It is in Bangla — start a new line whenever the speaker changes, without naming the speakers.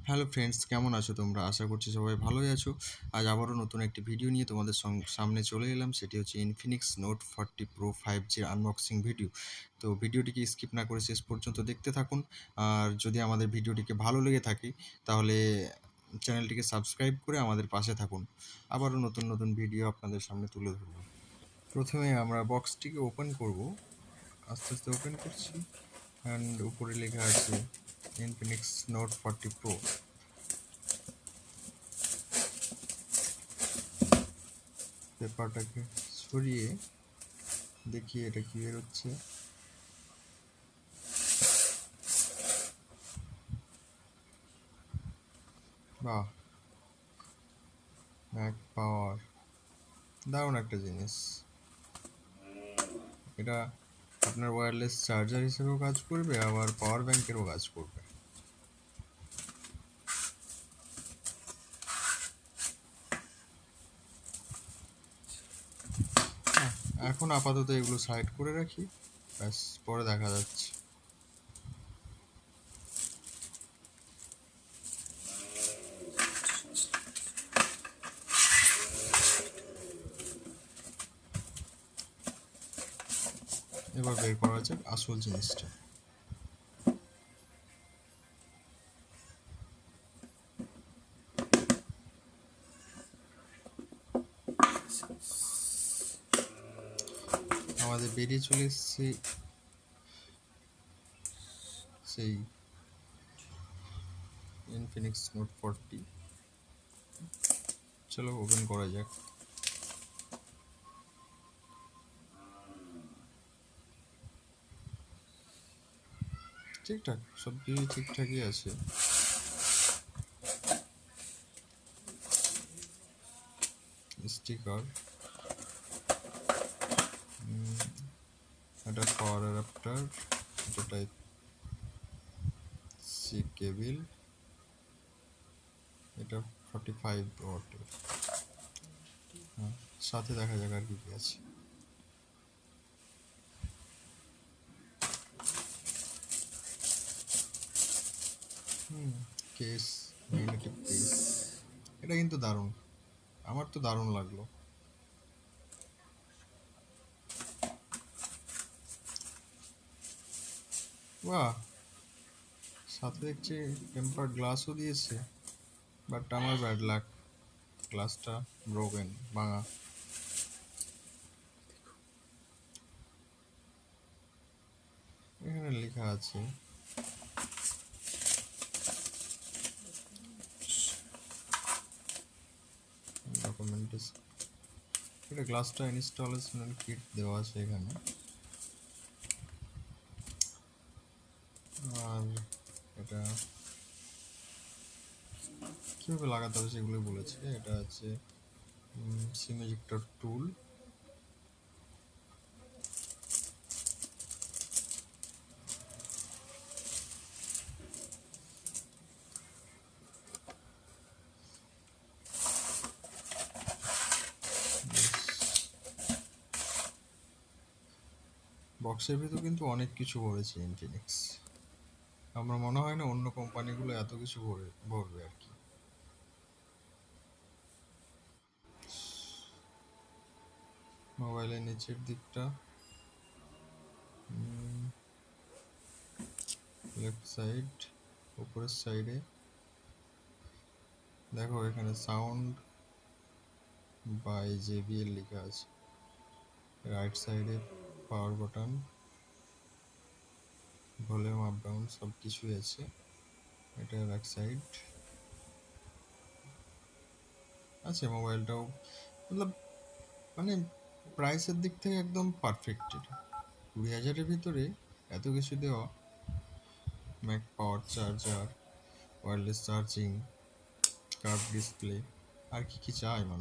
হ্যালো ফ্রেন্ডস, কেমন আছো তোমরা? আশা করছি সবাই ভালোই আছো। আজ আবারও নতুন একটি ভিডিও নিয়ে তোমাদের সামনে চলে এলাম। সেটি হচ্ছে Infinix note 40 pro 5G unboxing video. তো ভিডিওটিকে স্কিপ না করে শেষ পর্যন্ত দেখতে থাকুন। আর যদি আমাদের ভিডিওটিকে ভালো লেগে থাকে তাহলে চ্যানেলটিকে সাবস্ক্রাইব করে আমাদের পাশে থাকুন। আবারও নতুন নতুন ভিডিও আপনাদের সামনে তুলে ধরব। প্রথমে আমরা বক্সটিকে ওপেন করব। আস্তে আস্তে ওপেন করছি। অ্যান্ড উপরে লেখা আছে ইনফিনিক্স নোট 40 প্রো। পেপারটাকে সরিয়ে দেখি এটা কি বেরোচ্ছে। বাহ, ম্যাক পাওয়ার, দারুণ একটা জিনিস। এটা আপনার ওয়্যারলেস চার্জার হিসেবেও কাজ করবে, আবার পাওয়ার ব্যাংকেরও কাজ করবে। এখন আপাতত এগুলো সাইড করে রাখি, ব্যাস পরে দেখা যাচ্ছে। এবার বের করা যাক আসল জিনিসটা। আমাদের বেরিয়ে চলে এসছে সেই ইনফিনিক্স নোট 40। চলো ওপেন করা যাক। ঠিকঠাক, সব কিছু ঠিকঠাকই আছে। স্টিকার, এটা পাওয়ার অ্যাডাপ্টার, এটা টাইপ সি কেবিল, এটা 45 ওয়াটের। হ্যাঁ, সাথে দেখা যাক আর কি কি আছে। কেস, ম্যাগনেটিক কেস, এটা কিন্তু দারুণ, আমার তো দারুণ লাগলো। বাহ, সাথে দেখছি টেম্পার্ড গ্লাসও দিয়েছে, বাট আমার ব্যাড লাক, গ্লাসটা ব্রোকেন, ভাঙা। এখানে লেখা আছে ডকুমেন্টেশন, এটা গ্লাসটা ইনস্টলেশন কিট দেওয়া আছে এখানে। আর এটা কীভাবে লাগাতে হবে সেগুলো বলেছে। এটা আছে সিম এজেক্টর টুল, বক্সের ভিতর কিন্তু অনেক কিছু ভরেছে ইনফিনিক্স। আমার মনে হয় না অন্য কোম্পানিগুলো এত কিছু ভরবে আর কি। মোবাইলের নিচের দিকটা, লেফট সাইড, উপরের সাইডে দেখো এখানে সাউন্ড বাই জেবিএল লেখা আছে। রাইট সাইডে power button, volume up down সব কিছুই আছে। এটা ব্যাক সাইড আছে। মোবাইলটাও মতলব মানে প্রাইসের দিক থেকে একদম পারফেক্ট। 20,000-এর ভিতরে এত কিছু দেওয়া, Mac power charger, wireless charging, curve display, আর কি কি চাই মানুষ।